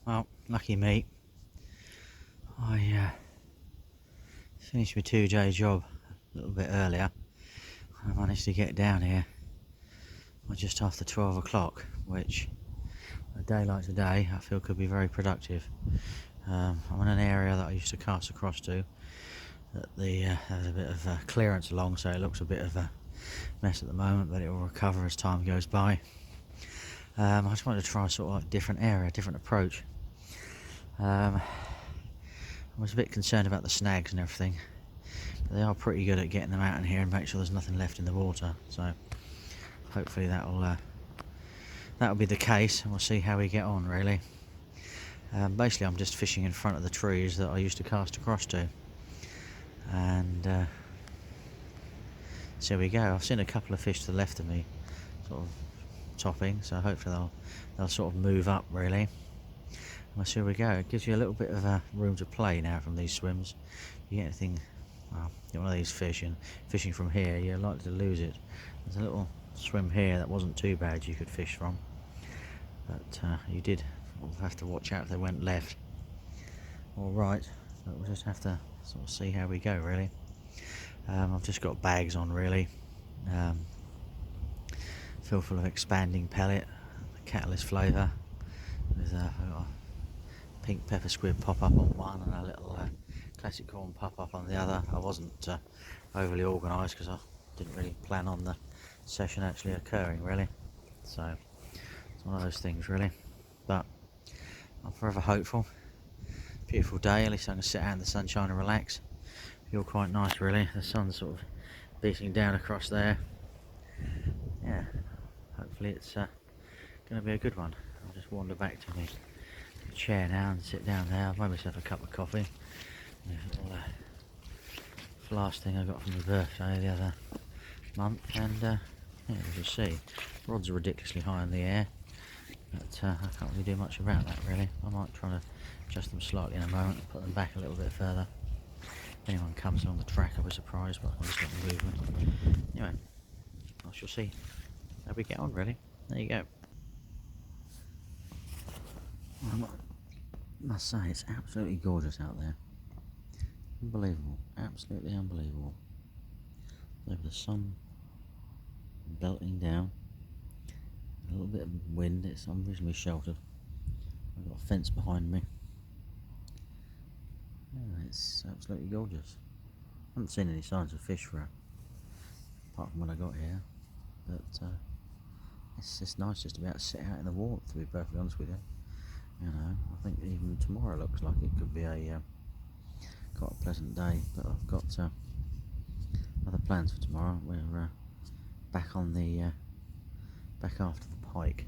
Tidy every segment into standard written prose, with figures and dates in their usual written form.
Well, lucky me. I finished my 2-day job a little bit earlier. I managed to get down here just after 12 o'clock, which a day like today I feel could be very productive. I'm in an area that I used to cast across to that there's a bit of clearance along, so it looks a bit of a mess at the moment, but it will recover as time goes by. I just wanted to try sort of like a different area, different approach. I was a bit concerned about the snags and everything, but they are pretty good at getting them out in here and make sure there's nothing left in the water, so hopefully that'll be the case, and we'll see how we get on really. Basically I'm just fishing in front of the trees that I used to cast across to, and so we go. I've seen a couple of fish to the left of me sort of topping, so hopefully they'll sort of move up really. Well, here we go. It gives you a little bit of room to play now from these swims. You get anything, well, get one of these fish, and fishing from here you're likely to lose it. There's a little swim here that wasn't too bad you could fish from, but you did have to watch out if they went left or right, but we'll just have to sort of see how we go really. I've just got bags on really, filled full of expanding pellet, catalyst flavour, with I've got a pink pepper squid pop up on one and a little classic corn pop up on the other. I wasn't overly organised because I didn't really plan on the session actually occurring really, so it's one of those things really, but I'm forever hopeful. Beautiful day, at least I can sit out in the sunshine and relax. Feel quite nice really. The sun's sort of beating down across there. Yeah, hopefully it's going to be a good one. I'll just wander back to my chair now and sit down there. I've made myself a cup of coffee. A little flask thing I got from my birthday the other month, and yeah, as you see, rods are ridiculously high in the air, but I can't really do much about that really. I might try to adjust them slightly in a moment and put them back a little bit further. If anyone comes along the track I'll be surprised, but I'll just let them movement. Anyway, I shall see how we get on really. There you go. I must say it's absolutely gorgeous out there. Unbelievable, absolutely unbelievable. Over the sun belting down, a little bit of wind. I'm reasonably sheltered. I've got a fence behind me. Yeah, it's absolutely gorgeous. I haven't seen any signs of fish apart from when I got here, but it's just nice just to be able to sit out in the warmth, to be perfectly honest with you. You know, I think even tomorrow looks like it could be a quite a pleasant day, but I've got other plans for tomorrow. We're back on the back after the pike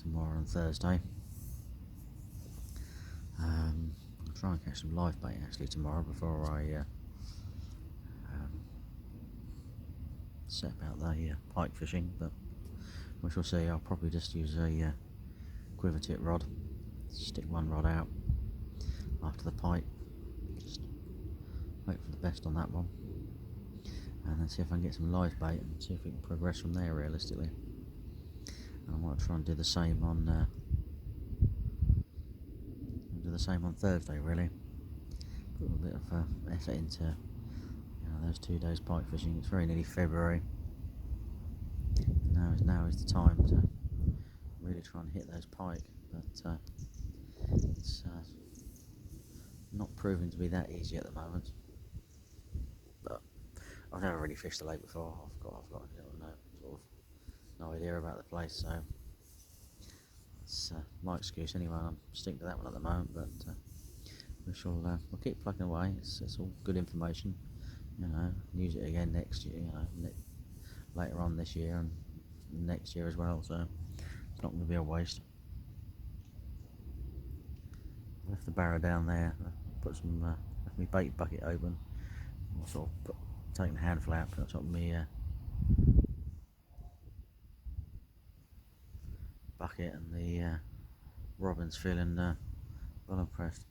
tomorrow on Thursday. I'll try and catch some live bait actually tomorrow before I set about the pike fishing, but we shall see. I'll probably just use a quiver tip rod, stick one rod out after the pike, just hope for the best on that one, and then see if I can get some live bait and see if we can progress from there realistically. And I might try and do the same on Thursday really. Put a bit of effort into those 2 days pike fishing. It's very nearly February. Now is the time to really try and hit those pike, but it's not proving to be that easy at the moment. But I've never really fished the lake before. I've got no idea about the place, so it's my excuse anyway. I'm sticking to that one at the moment, but we'll keep plugging away. It's all good information, use it again next year, later on this year and next year as well, so it's not going to be a waste. I left the barrow down there, put some left my bait bucket open, I'll sort of taking the handful out, put it on top of my bucket, and the robin's feeling well impressed.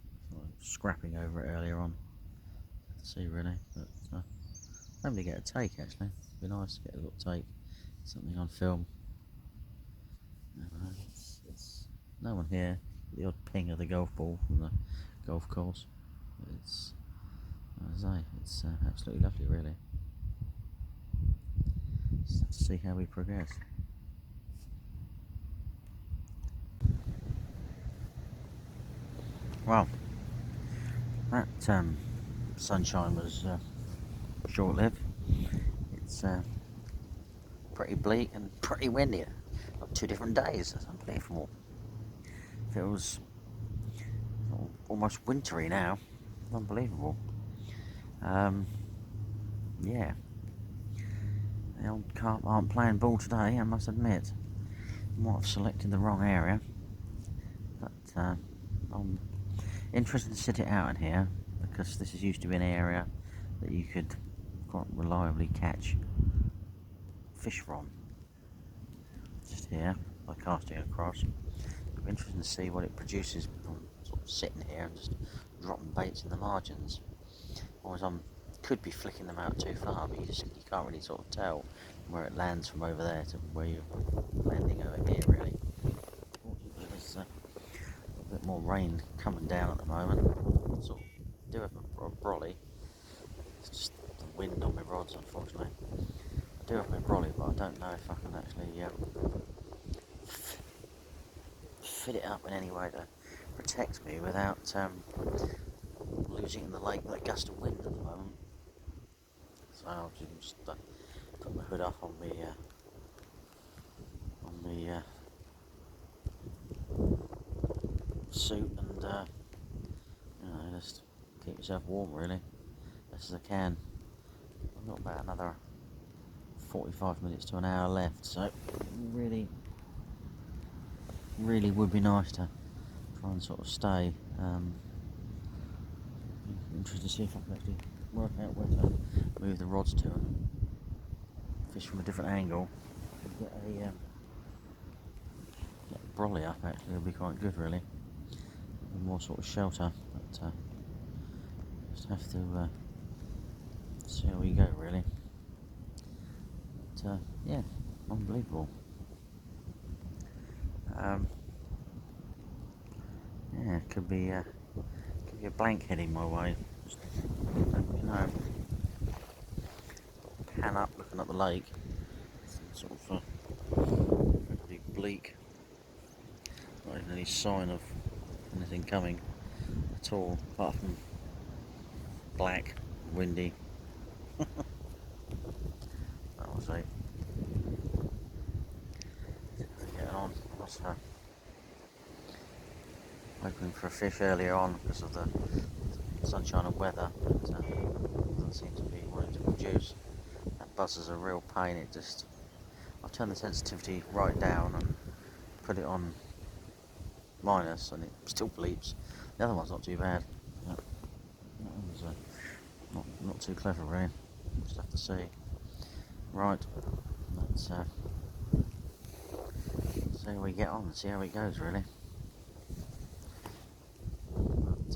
Scrapping over it earlier on to see really, but hopefully get a take actually. It'd be nice to get a little take, something on film. It's no one here, the odd ping of the golf ball from the golf course. It's, as I say, it's absolutely lovely, really. Just have to see how we progress. Well, that sunshine was short-lived. It's pretty bleak and pretty windy. Got 2 different days. That's unbelievable. Feels almost wintry now. Unbelievable. Yeah. The old carp aren't playing ball today, I must admit. Might have selected the wrong area. But I'm interested to sit it out in here, because this is used to be an area that you could quite reliably catch fish from. Just here, by casting across. It'll be interesting to see what it produces from sort of sitting here and just dropping baits in the margins. Whereas could be flicking them out too far, but you can't really sort of tell where it lands from over there to where you're landing over here, really. Fortunately, there's a bit more rain coming down at the moment. I sort of do have a brolly. It's just the wind on my rods, unfortunately. I do have my brolly, but I don't know if I can actually fit it up in any way to protect me without losing in the lake with a gust of wind at the moment. So I'll just put my hood up on the suit and just keep yourself warm, really, best as I can. I've got about another 45 minutes to an hour left, so really would be nice to try and sort of stay. Interested to see if I can actually work out where to move the rods to and fish from a different angle. Get a brolly up, actually, it'll be quite good, really. More sort of shelter, but just have to see how we go, really. But yeah, unbelievable. Yeah, it could be a blank heading my way. Just, pan up, looking at the lake. It's sort of pretty bleak. Not even any sign of anything coming at all, apart from black, windy. That was it. Getting on. I was hoping for a fish earlier on because of the sunshine and weather, but doesn't seem to be wanting to produce. That buzz is a real pain. I've turned the sensitivity right down and put it on minus, and it still bleeps. The other one's not too bad. That one's not too clever, really. Just have to see. Right, let's see how we get on and see how it goes, really.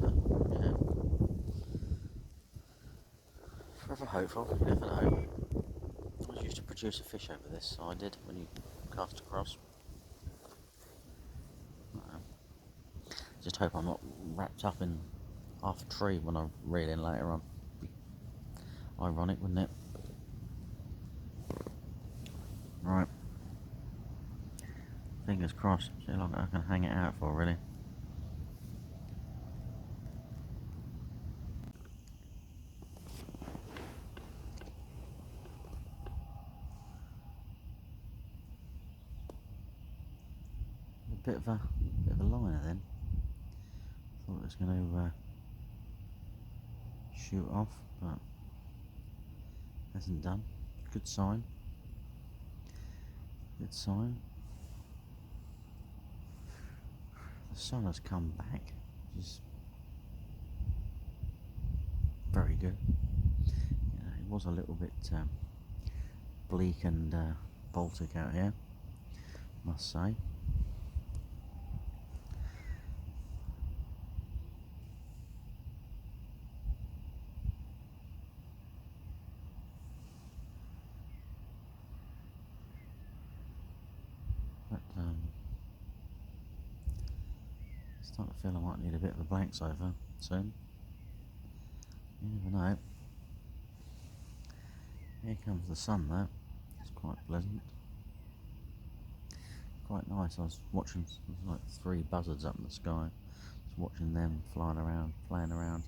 But yeah, forever hopeful. You never know. I was used to produce a fish over this, so I did when you cast across. Just hope I'm not wrapped up in half a tree when I reel in later on. Be ironic, wouldn't it? Right. Fingers crossed. See how long I can hang it out for, really. A bit of a liner then. Thought it was going to shoot off, but hasn't done. Good sign. Good sign. The sun has come back, which is very good. It was a little bit bleak and Baltic out here, must say. But Starting to feel I might need a bit of a blank sofa soon. You never know. Here comes the sun though. It's quite pleasant. Quite nice. I was watching, there's like 3 buzzards up in the sky. Just watching them flying around, playing around.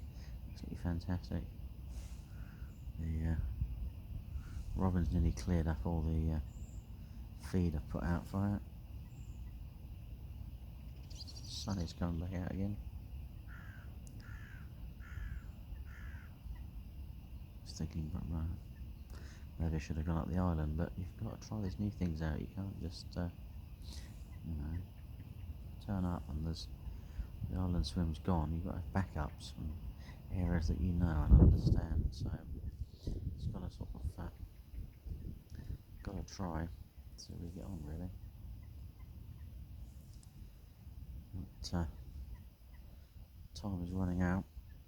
Absolutely fantastic. The robin's nearly cleared up all the feed I've put out for it. The sun is coming back out again. Just thinking, maybe I should have gone up the island, but you've got to try these new things out. You can't just, you know, turn up and the island swim's gone. You've got to have backups and areas that you know and understand. So it's got to sort of got to try. See how we get on really. But, time is running out.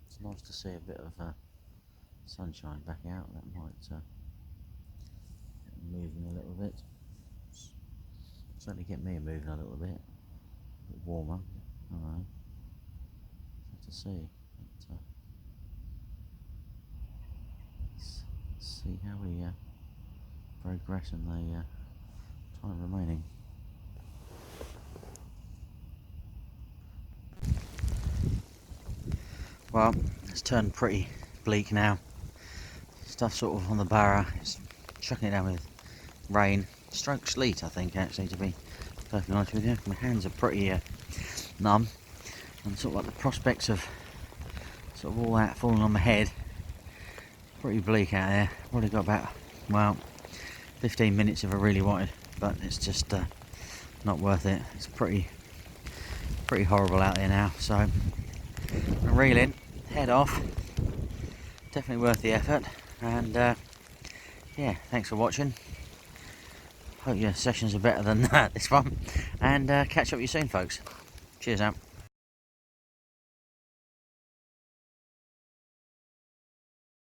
It's nice to see a bit of sunshine back out. That might move me a little bit. Certainly get me moving a little bit. A bit warmer. I don't know. Have to see. But, let's see how we progress in the time remaining. Well, it's turned pretty bleak now. Stuff sort of on the barrow. It's chucking it down with rain, stroke sleet, I think, actually, to be perfectly honest with you. My hands are pretty numb, and sort of like the prospects of sort of all that falling on my head. Pretty bleak out there. Probably got about, well, 15 minutes if I really wanted, but it's just not worth it. It's pretty horrible out there now. So I'm reeling, head off. Definitely worth the effort. And yeah, thanks for watching. Hope your sessions are better than this one. And catch up with you soon, folks. Cheers out.